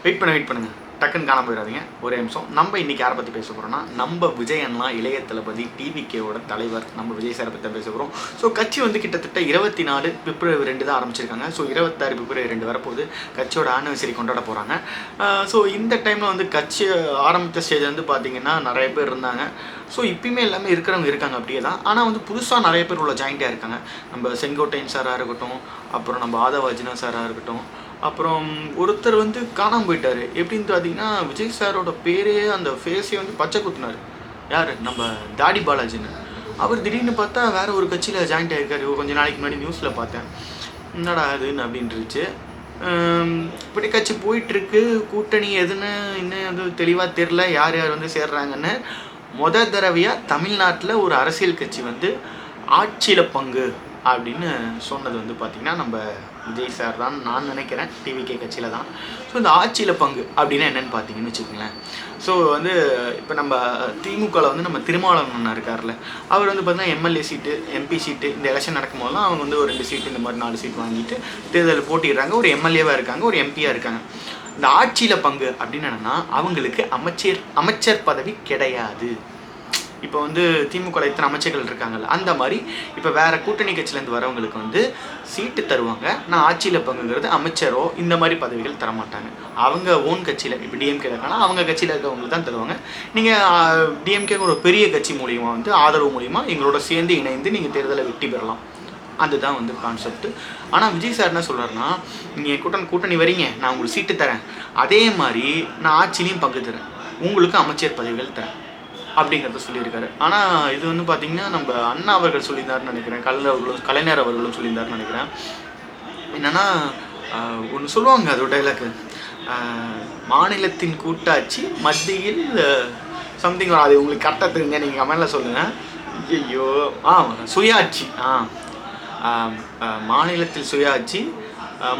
Wait பண்ணுங்க, டக்குன்னு காணாம போயிடாதீங்க. ஒரே நிமிஷம். நம்ம இன்றைக்கி யாரை பற்றி பேச போகிறோம்னா, நம்ம விஜய் அண்ணா இளைய தளபதி டிவிகேவோட தலைவர் நம்ம விஜய் சாரை பற்றி தான் பேச போகிறோம். ஸோ கட்சி வந்து கிட்டத்தட்ட 24 பிப்ரவரி 2 தான் ஆரம்பிச்சிருக்காங்க. ஸோ 26 பிப்ரவரி 2 வரப்போகுது. கட்சியோட ஆனிவர்சரி கொண்டாட போகிறாங்க. ஸோ இந்த டைமில் வந்து கட்சி ஆரம்பித்த ஸ்டேஜ் வந்து பார்த்திங்கன்னா நிறைய பேர் இருந்தாங்க. ஸோ இப்பயுமே எல்லாமே இருக்கிறவங்க இருக்காங்க அப்படியே தான். ஆனால் வந்து புதுசாக நிறைய பேர் உள்ள ஜாயின்ட்டாக இருக்காங்க. நம்ம செங்கோட்டையன் சாராக இருக்கட்டும், அப்புறம் நம்ம ஆதவ அர்ஜுனா சாராக இருக்கட்டும், அப்புறம் ஒருத்தர் வந்து காணாமல் போயிட்டார். எப்படின்னு பார்த்தீங்கன்னா, விஜய் சாரோட பேரே அந்த ஃபேஸே வந்து பச்சை குத்துனார். யார்? நம்ம தாடி பாலாஜின்னு. அவர் திடீர்னு பார்த்தா வேறு ஒரு கட்சியில் ஜாயின்ட் ஆகிருக்காரு. கொஞ்சம் நாளைக்கு முன்னாடி நியூஸில் பார்த்தேன். என்னடா அதுன்னு அப்படின்ட்டுருச்சு. இப்படி கட்சி போயிட்டுருக்கு. கூட்டணி எதுன்னு இன்னும் அது தெளிவாக தெரில, யார் யார் வந்து சேர்றாங்கன்னு. தடவையாக தமிழ்நாட்டில் ஒரு அரசியல் கட்சி வந்து ஆட்சியில் பங்கு அப்படின்னு சொன்னது வந்து பார்த்திங்கன்னா நம்ம விஜய் சார் தான் நான் நினைக்கிறேன். டிவிகே கட்சியில் தான். ஸோ இந்த ஆட்சியில் பங்கு அப்படின்னா என்னென்னு பார்த்தீங்கன்னு வச்சுக்கோங்களேன். ஸோ வந்து இப்போ நம்ம திமுகவில் வந்து நம்ம திருமாவளவன் இருக்கார்ல, அவர் வந்து பார்த்திங்கன்னா எம்எல்ஏ சீட்டு, எம்பி சீட்டு, இந்த எலெக்ஷன் நடக்கும்போதெல்லாம் அவங்க வந்து ஒரு 2 சீட்டு இந்த மாதிரி 4 சீட் வாங்கிட்டு தேர்தலில் போட்டிடுறாங்க. ஒரு எம்எல்ஏவாக இருக்காங்க, ஒரு எம்பியாக இருக்காங்க. இந்த ஆட்சியில் பங்கு அப்படின்னு என்னென்னா, அவங்களுக்கு அமைச்சர் பதவி கிடையாது. இப்போ வந்து திமுகவில் எத்தனை அமைச்சர்கள் இருக்காங்கல்ல, அந்த மாதிரி இப்போ வேறு கூட்டணி கட்சியிலேருந்து வரவங்களுக்கு வந்து சீட்டு தருவாங்க. நான் ஆட்சியில் பங்குங்கிறது அமைச்சரோ இந்த மாதிரி பதவிகள் தரமாட்டாங்க. அவங்க ஓன் கட்சியில் இப்போ டிஎம்கே இருக்காங்கன்னா அவங்க கட்சியில் இருக்கவங்களுக்கு தான் தருவாங்க. நீங்கள் டிஎம்கேங்க ஒரு பெரிய கட்சி மூலிமா வந்து ஆதரவு மூலிமா எங்களோட சேர்ந்து இணைந்து நீங்கள் தேர்தலை வெற்றி பெறலாம். அதுதான் வந்து கான்செப்ட். ஆனால் விஜய் சார் என்ன சொல்கிறாருன்னா, நீங்கள் கூட்டணி வரீங்க, நான் உங்களுக்கு சீட்டு தரேன், அதே மாதிரி நான் ஆட்சிலையும் பங்கு தரேன், உங்களுக்கு அமைச்சர் பதவிகள் தரேன் அப்படிங்கிறத சொல்லியிருக்காரு. ஆனால் இது வந்து பார்த்திங்கன்னா நம்ம அண்ணா அவர்கள் சொல்லியிருந்தாருன்னு நினைக்கிறேன், கலைஞர் அவர்களும் சொல்லியிருந்தாருன்னு நினைக்கிறேன். என்னென்னா ஒன்று சொல்லுவாங்க, அதோட டைலாக்கு, மாநிலத்தின் கூட்டாட்சி மத்தியில் சம்திங் வரும். அது உங்களுக்கு கரெக்டாக தெரிஞ்ச நீங்கள் கமெண்டில் சொல்லுங்கள். ஐயோ சுயாட்சி, மாநிலத்தில் சுயாட்சி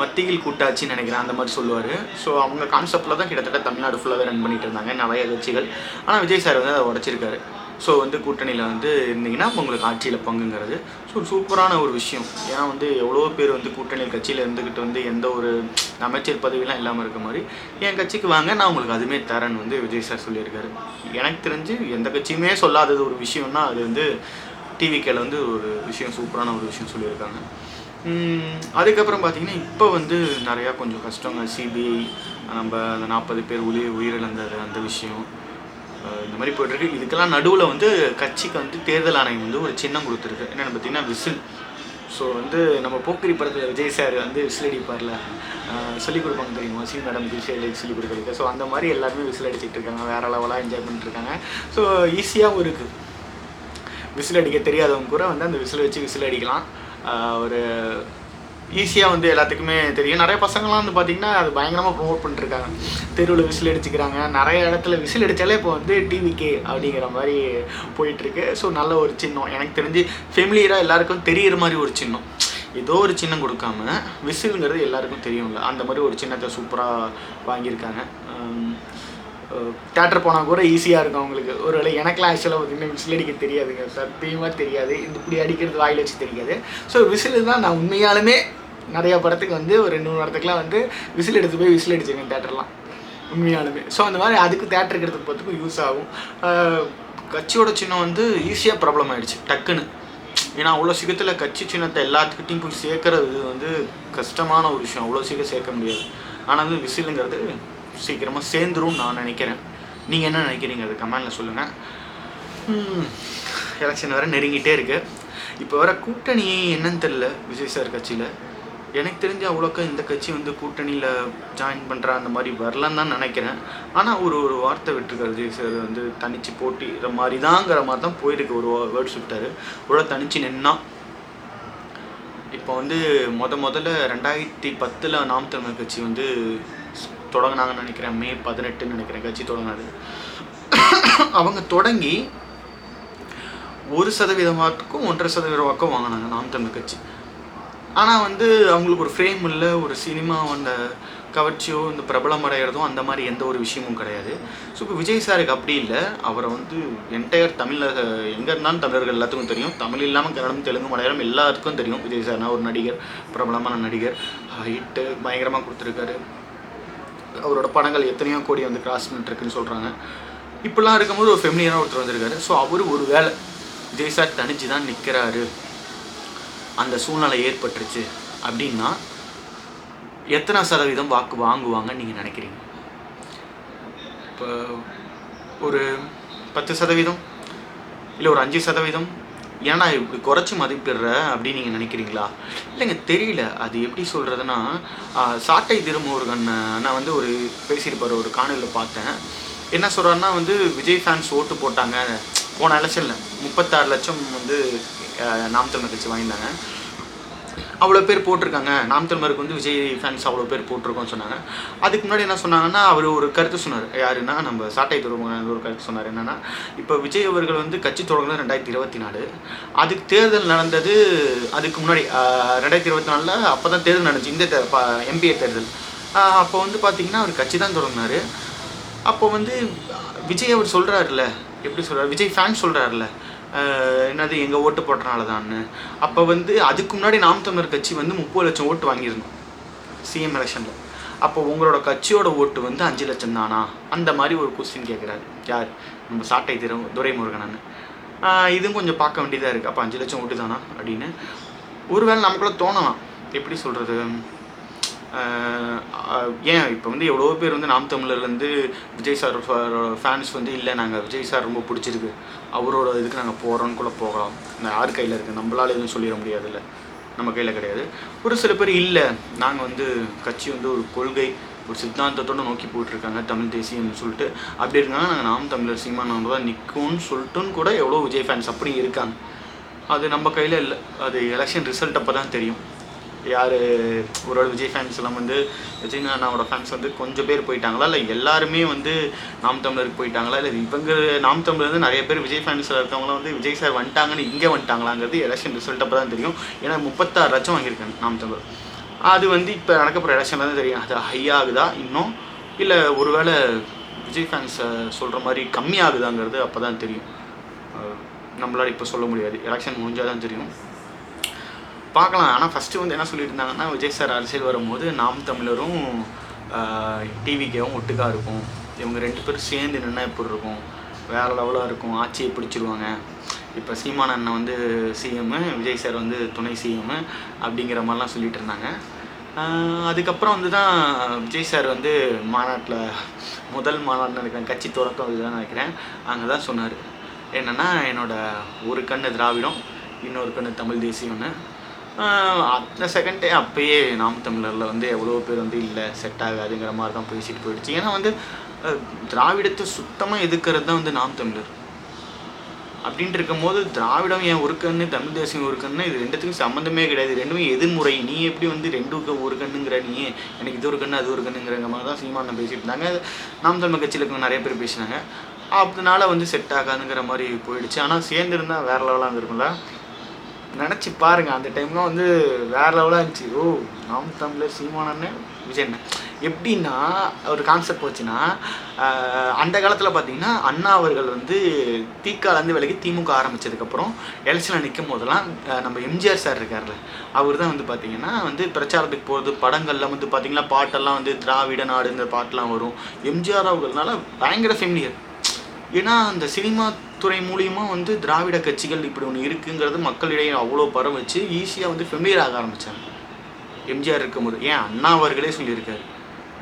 மத்தியில் கூட்டாட்சின்னு நினைக்கிறேன், அந்த மாதிரி சொல்லுவார். ஸோ அவங்க கான்செப்டில் தான் கிட்டத்தட்ட தமிழ்நாடு ஃபுல்லாகவே ரன் பண்ணிட்டு இருந்தாங்க நிறைய கட்சிகள். ஆனால் விஜய் சார் வந்து அதை உடைச்சிருக்காரு. ஸோ வந்து கூட்டணியில் வந்து இருந்தீங்கன்னா உங்களுக்கு ஆட்சியில் பங்குங்கிறது ஸோ சூப்பரான ஒரு விஷயம். ஏன்னா வந்து எவ்வளோ பேர் வந்து கூட்டணியில் கட்சியில் இருந்துக்கிட்டு வந்து எந்த ஒரு அமைச்சர் பதவியெலாம் இல்லாமல் இருக்க மாதிரி என் கட்சிக்கு வாங்க, நான் உங்களுக்கு அதுவுமே தரேன்னு வந்து விஜய் சார் சொல்லியிருக்காரு. எனக்கு தெரிஞ்சு எந்த கட்சியுமே சொல்லாதது ஒரு விஷயம்னா அது வந்து டிவிகேல வந்து ஒரு விஷயம், சூப்பரான ஒரு விஷயம் சொல்லியிருக்காங்க. அதுக்கப்புறம் பார்த்திங்கன்னா இப்போ வந்து நிறையா கொஞ்சம் கஷ்டங்க. சிபிஐ நம்ம அந்த 40 பேர் உயிரிழந்தது அந்த விஷயம் இந்த மாதிரி போய்ட்டுருக்கு. இதுக்கெல்லாம் நடுவில் வந்து கட்சிக்கு வந்து தேர்தல் ஆணையம் வந்து ஒரு சின்னம் கொடுத்துருக்கு. என்னென்னு பார்த்திங்கன்னா விசில். ஸோ வந்து நம்ம போக்கிரி படத்தில் விஜய் சார் வந்து விசில் அடிப்பார்ல, சொல்லிக் கொடுப்பாங்க தெரியுமா, சி மேடம் விசில் சொல்லிக் கொடுக்குறதுக்கு. ஸோ அந்த மாதிரி எல்லாருமே விசில் அடிச்சுட்டு இருக்காங்க, வேறு லெவலாக என்ஜாய் பண்ணிட்டுருக்காங்க. ஸோ ஈஸியாகவும் இருக்குது. விசில் அடிக்க தெரியாதவங்க கூட வந்து அந்த விசில் வச்சு விசில் அடிக்கலாம். ஒரு ஈஸியாக வந்து எல்லாத்துக்குமே தெரியும். நிறைய பசங்களாம் வந்து பார்த்திங்கன்னா அது பயங்கரமாக ப்ரொமோட் பண்ணிட்டுருக்காங்க. தெருவில் விசில் அடிச்சுக்கிறாங்க. நிறைய இடத்துல விசில் அடித்தாலே இப்போ வந்து டிவிகே அப்படிங்கிற மாதிரி போயிட்டுருக்கு. ஸோ நல்ல ஒரு சின்னம், எனக்கு தெரிஞ்சு ஃபெமிலியராக எல்லாருக்கும் தெரிகிற மாதிரி ஒரு சின்னம். ஏதோ ஒரு சின்னம் கொடுக்காம விசிலுங்கிறது எல்லாருக்கும் தெரியும்ல, அந்த மாதிரி ஒரு சின்னத்தை சூப்பராக வாங்கியிருக்காங்க. தேட்டர் போனால் கூட ஈஸியாக இருக்கும் அவங்களுக்கு. ஒரு வேளை எனக்குலாம் ஆக்சுவலாக பார்த்திங்கன்னா விசில் அடிக்க தெரியாதுங்க, சத்தியமாக தெரியாது. இப்படி அடிக்கிறது வாயில் வச்சு தெரியாது. ஸோ விசில் தான் நான் உண்மையாலுமே நிறையா படத்துக்கு வந்து ஒரு 2 படத்துக்குலாம் வந்து விசில் எடுத்து போய் விசில் அடிச்சிருக்கேன் தேட்டர்லாம் உண்மையாலுமே. ஸோ அந்த மாதிரி அதுக்கு தேட்டருக்கு எடுத்து போகிறதுக்கும் யூஸ் ஆகும். கட்சியோட சின்னம் வந்து ஈஸியாக ப்ராப்ளம் ஆகிடுச்சு டக்குன்னு. ஏன்னா அவ்வளோ சீக்கிரத்தில் கட்சி சின்னத்தை எல்லாத்துக்கிட்டையும் போய் சேர்க்கறது வந்து கஷ்டமான ஒரு விஷயம், அவ்வளோ சீக்கிரம் சேர்க்க முடியாது. ஆனால் வந்து விசிலுங்கிறது சீக்கிரமாக சேர்ந்துரும் நான் நினைக்கிறேன். நீங்கள் என்ன நினைக்கிறீங்க அது கமெண்டில் சொல்லுங்கள். எலெக்ஷன் வேறு நெருங்கிட்டே இருக்குது. இப்போ வர கூட்டணி என்னன்னு தெரில விஜய் சார் கட்சியில். எனக்கு தெரிஞ்ச அவ்வளோக்கா இந்த கட்சி வந்து கூட்டணியில் ஜாயின் பண்ணுற அந்த மாதிரி வரலன்னு தான் நினைக்கிறேன். ஆனால் ஒரு வார்த்தை விட்டுருக்காரு விஜய் சார் வந்து தனித்து போட்டிற மாதிரி தாங்கிற மாதிரி தான் போயிருக்கு. ஒரு வேர்ட்ஸ் விட்டார். இவ்வளோ தனித்து நின்னா இப்போ வந்து முதல்ல 2010 நாம் தமிழர் கட்சி வந்து தொடங்கினாங்கன்னு நினைக்கிறேன். மே 18 நினைக்கிறேன் கட்சி தொடங்கினது. அவங்க தொடங்கி 1% வாக்குக்கும் 1.5% வாக்கும் வாங்கினாங்க நாம் தமிழர் கட்சி. ஆனால் வந்து அவங்களுக்கு ஒரு ஃப்ரேம் இல்லை, ஒரு சினிமா அந்த கவர்ச்சியோ இந்த பிரபலம் அடைகிறதோ அந்த மாதிரி எந்த ஒரு விஷயமும் கிடையாது. ஸோ இப்போ விஜய் சாருக்கு அப்படி இல்லை. அவரை வந்து என்டையர் தமிழில் எங்கே இருந்தாலும் தமிழர்கள் எல்லாத்துக்கும் தெரியும். தமிழ் இல்லாமல் கன்னடம், தெலுங்கு, மலையாளம் எல்லாத்துக்கும் தெரியும். விஜய் சார்னா ஒரு நடிகர், பிரபலமான நடிகர், ஹைட்டு பயங்கரமாக கொடுத்துருக்காரு. அவரோட படங்கள் எத்தனையோ கோடி வந்து கிராஸ் பண்ணிட்டுருக்குன்னு சொல்கிறாங்க. இப்படிலாம் இருக்கும்போது ஒரு ஃபெமிலியராக ஒருத்தர் வந்திருக்காரு. ஸோ அவர் ஒரு வேளை விஜய் சார் தனிச்சு தான் நிற்கிறாரு, அந்த சூழ்நிலை ஏற்பட்டுருச்சு அப்படின்னா எத்தனை சதவீதம் வாக்கு வாங்குவாங்கன்னு நீங்கள் நினைக்கிறீங்க? இப்போ ஒரு 10% இல்லை ஒரு 5%? ஏன்னா இப்படி குறைச்சி மதிப்பிடுற அப்படின்னு நீங்கள் நினைக்கிறீங்களா? இல்லைங்க, தெரியல. அது எப்படி சொல்கிறதுனா, சாட்டை திருமுருகன் நான் வந்து ஒரு பேசியிருப்பார், ஒரு காணொலியில் பார்த்தேன். என்ன சொல்கிறாருன்னா வந்து விஜய் ஃபேன்ஸ் ஓட்டு போட்டாங்க போன எலெக்ஷனில் 36 லட்சம் வந்து நாம் தமிழர் கட்சி வாங்கியிருந்தாங்க. அவ்வளோ பேர் போட்டிருக்காங்க, நாம் தமிழருக்கு வந்து விஜய் ஃபேன்ஸ் அவ்வளோ பேர் போட்டிருக்கோன்னு சொன்னாங்க. அதுக்கு முன்னாடி என்ன சொன்னாங்கன்னா, அவர் ஒரு கருத்து சொன்னார். யாருன்னா நம்ம சாட்டை துருவங்க ஒரு கருத்து சொன்னார். என்னென்னா, இப்போ விஜய் அவர்கள் வந்து கட்சி தொடங்கினது 2024, அதுக்கு தேர்தல் நடந்தது அதுக்கு முன்னாடி 2024 அப்போ தான் தேர்தல் நடந்துச்சு, இந்த எம்பிஏ தேர்தல். அப்போ வந்து பார்த்திங்கன்னா அவர் கட்சி தான் தொடங்கினார். அப்போ வந்து விஜய் அவர் சொல்கிறாருல்ல, எப்படி சொல்கிறார், விஜய் ஃபேன்ஸ் சொல்கிறாருல்ல, என்னது எங்கள் ஓட்டு போட்டனால தான்னு. அப்போ வந்து அதுக்கு முன்னாடி நாம் தமிழர் கட்சி வந்து 30 லட்சம் ஓட்டு வாங்கியிருந்தோம் சிஎம் எலெக்ஷனில். அப்போ உங்களோட கட்சியோட ஓட்டு வந்து 5 லட்சம் தானா? அந்த மாதிரி ஒரு கொஸ்டின் கேட்குறாரு. யார்? நம்ம சாட்டை துரைமுருகன். இதுவும் கொஞ்சம் பார்க்க வேண்டியதாக இருக்குது. அப்போ 5 லட்சம் ஓட்டு தானா அப்படின்னு ஒருவேளை நமக்குள்ள தோணலாம். எப்படி சொல்கிறது, ஏன் இப்போ வந்து எவ்வளோ பேர் வந்து நாம் தமிழர்லேருந்து விஜய் சார் ஃபேன்ஸ் வந்து இல்லை நாங்கள் விஜய் சார் ரொம்ப பிடிச்சிருக்கு, அவரோட இதுக்கு நாங்கள் போகிறோன்னு கூட போகலாம். யார் கையில் இருக்குது, நம்மளால் எதுவும் சொல்லிட முடியாதுல்ல, நம்ம கையில் கிடையாது. ஒரு சில பேர் இல்லை நாங்கள் வந்து கட்சி வந்து ஒரு கொள்கை ஒரு சித்தாந்தத்தோடு நோக்கி போயிட்டுருக்காங்க, தமிழ் தேசியம்னு சொல்லிட்டு அப்படி இருக்காங்க, நாங்கள் நாம் தமிழர் சீமானவங்க தான் நிற்கும்னு சொல்லிட்டுன்னு கூட எவ்வளோ விஜய் ஃபேன்ஸ் அப்படி இருக்காங்க. அது நம்ம கையில் இல்லை. அது எலெக்ஷன் ரிசல்ட் அப்போ தான் தெரியும். யார் ஒரு விஜய் ஃபேன்ஸ் எல்லாம் வந்து விஜய் அண்ணாவோட ஃபேன்ஸ் வந்து கொஞ்சம் பேர் போயிட்டாங்களா, இல்லை எல்லாருமே வந்து நாம் தமிழருக்கு போயிட்டாங்களா, இல்லை இவங்க நாம் தமிழர் வந்து நிறைய பேர் விஜய் ஃபேன்ஸில் இருக்கவங்களாம் வந்து விஜய் சார் வந்துட்டாங்கன்னு இங்கே வந்துட்டாங்களாங்கிறது எலெக்ஷன் ரிசல்ட் அப்போ தான் தெரியும். ஏன்னா 36 லட்சம் வாங்கியிருக்காங்க நாம் தமிழர். அது வந்து இப்போ நடக்கப்படுற எலெக்ஷனில் தான் தெரியும் அது ஹை ஆகுதா இன்னும், இல்லை ஒருவேளை விஜய் ஃபேன்ஸை சொல்கிற மாதிரி கம்மியாகுதாங்கிறது அப்போ தான் தெரியும். நம்மளால் இப்போ சொல்ல முடியாது, எலெக்ஷன் முடிஞ்சால் தான் தெரியும், பார்க்கலாம். ஆனால் ஃபஸ்ட்டு வந்து என்ன சொல்லியிருந்தாங்கன்னா, விஜய் சார் அரசியல் வரும்போது நாம் தமிழரும் டிவிகேவும் ஒட்டுக்காக இருக்கும், இவங்க 2 பேரும் சேர்ந்து நின்னா எப்படி இருக்கும், வேறு லெவலாக இருக்கும், ஆட்சியை பிடிச்சிருவாங்க. இப்போ சீமான் அண்ணன் வந்து சிஎம்மு, விஜய் சார் வந்து துணை சிஎம்மு அப்படிங்கிற மாதிரிலாம் சொல்லிகிட்டு இருந்தாங்க. அதுக்கப்புறம் வந்து தான் விஜய் சார் வந்து மாநாட்டில் முதல் மாநாடு நினைக்கிறேன், கட்சி தொடக்கம் இதுதான் நினைக்கிறேன், அங்கே தான் சொன்னார் என்னென்னா, என்னோடய ஒரு கண்ணு திராவிடம், இன்னொரு கண்ணு தமிழ் தேசியம்னு. அந்த செகண்டே அப்போயே நாம் தமிழரில் வந்து எவ்வளோ பேர் வந்து இல்லை செட் ஆகாதுங்கிற மாதிரி தான் பேசிட்டு போயிடுச்சு. ஏன்னா வந்து திராவிடத்தை சுத்தமாக எதிர்க்கிறது தான் வந்து நாம் தமிழர். அப்படின்ட்டு இருக்கும்போது திராவிடம் ஏன் ஒரு கண்ணு, தமிழ் தேசியம் ஒரு கண்ணு, இது ரெண்டுத்துக்கும் சம்மந்தமே கிடையாது, ரெண்டுமே எதிர்முறை. நீ எப்படி வந்து 2 ஒரு கண்ணுங்கிற, நீ எனக்கு இது ஒரு கண்ணு அது ஒரு கண்ணுங்கிற மாதிரி தான் சீமானம் பேசிகிட்டு இருந்தாங்க. நாம் தமிழ் கட்சியில் இருக்கவங்க நிறைய பேர் பேசினாங்க. அதனால வந்து செட் ஆகாதுங்கிற மாதிரி போயிடுச்சு. ஆனால் சேர்ந்துருந்தால் வேறு லெவலாக இருந்திருக்கும்ல. நினச்சி பாருங்கள், அந்த டைம்லாம் வந்து வேறு லெவலாக இருந்துச்சு. ஓ, நாம் தமிழர் சீமானன்னு விஜயண்ண எப்படின்னா ஒரு கான்செப்ட் போச்சுன்னா, அந்த காலத்தில் பார்த்திங்கன்னா அண்ணா அவர்கள் வந்து திகாலேருந்து விலகி திமுக ஆரம்பித்ததுக்கப்புறம் எலெக்ஷனில் நிற்கும் போதெல்லாம் நம்ம எம்ஜிஆர் சார் இருக்கார்ல, அவர் தான் வந்து பார்த்திங்கன்னா வந்து பிரச்சாரத்துக்கு போகிறது, படங்கள்லாம் வந்து பார்த்திங்கன்னா பாட்டெல்லாம் வந்து திராவிட நாடுங்கிற பாட்டெலாம் வரும். எம்ஜிஆர் அவர்கள்னால பயங்கர ஃபெமிலியர். ஏன்னா அந்த சினிமா துறை மூலியமாக வந்து திராவிட கட்சிகள் இப்படி ஒன்று இருக்குங்கிறது மக்களிடையே அவ்வளோ பரவச்சு ஈஸியாக வந்து ஃபெமிலியர் ஆக ஆரம்பித்தாங்க எம்ஜிஆர் இருக்கும்போது. ஏன் அண்ணா அவர்களே சொல்லியிருக்காரு,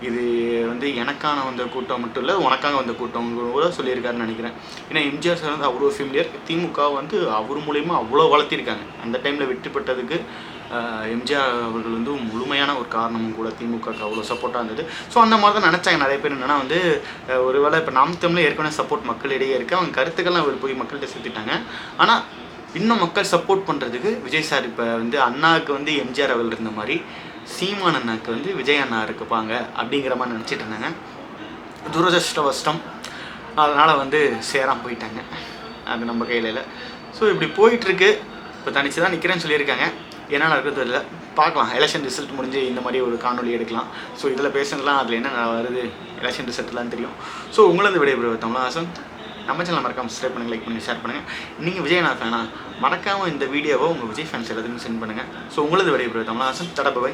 இது வந்து எனக்கான வந்த கூட்டம் மட்டும் இல்லை உனக்காக வந்த கூட்டம் கூட சொல்லியிருக்காருன்னு நினைக்கிறேன். ஏன்னா எம்ஜிஆர் சார் வந்து அவ்வளோ ஃபெமிலியர், திமுக வந்து அவர் மூலயமா அவ்வளோ வளர்த்திருக்காங்க. அந்த டைமில் வெற்றி பெற்றதுக்கு எம்ஜிஆர் அவர்கள் வந்து முழுமையான ஒரு காரணமும் கூட, திமுகவுக்கு அவ்வளோ சப்போர்ட்டாக இருந்தது. ஸோ அந்த மாதிரி தான் நினச்சாங்க நிறைய பேர். என்னென்னா வந்து ஒருவேளை இப்போ நாம் தமிழில் ஏற்கனவே சப்போர்ட் மக்களிடையே இருக்குது, அவங்க கருத்துக்கள்லாம் அவர் போய் மக்கள்கிட்ட சேர்த்துட்டாங்க. ஆனால் இன்னும் மக்கள் சப்போர்ட் பண்ணுறதுக்கு விஜய் சார் இப்போ வந்து அண்ணாவுக்கு வந்து எம்ஜிஆர் அவர்கள் இருந்த மாதிரி சீமான் அண்ணாவுக்கு வந்து விஜய் அண்ணா இருக்குப்பாங்க அப்படிங்கிற மாதிரி நினச்சிட்டு இருந்தாங்க. துரதிருஷ்டவஷ்டம் அதனால் வந்து சேராமல் போயிட்டாங்க, அது நம்ம கையில் இல்லை. ஸோ இப்படி போயிட்டுருக்கு. இப்போ தனிச்சு தான் நிற்கிறேன்னு சொல்லியிருக்காங்க, என்ன நடக்குது இல்லை பார்க்கலாம். எலெக்ஷன் ரிசல்ட் முடிஞ்சு இந்த மாதிரி ஒரு காணொலி எடுக்கலாம். ஸோ இதில் பேசுனதுலாம் அதில் என்ன வருது எலெக்ஷன் ரிசல்ட்லாம் தெரியும். ஸோ உங்களது விடைபெறுவது தமிழாசன். நம்ம சேனல் மறக்காமல் சப்ஸ்கிரைப் பண்ணுங்கள், லைக் பண்ணுங்கள், ஷேர் பண்ணுங்கள். நீங்கள் விஜயண்ணா ஃபேனா மறக்காமல் இந்த வீடியோவை உங்கள் விஜய் ஃபேன்ஸ் எல்லாத்துக்கும் சென்ட் பண்ணுங்கள். ஸோ உங்களது விடைபெறுவது தமிழாசன். தடப்பை.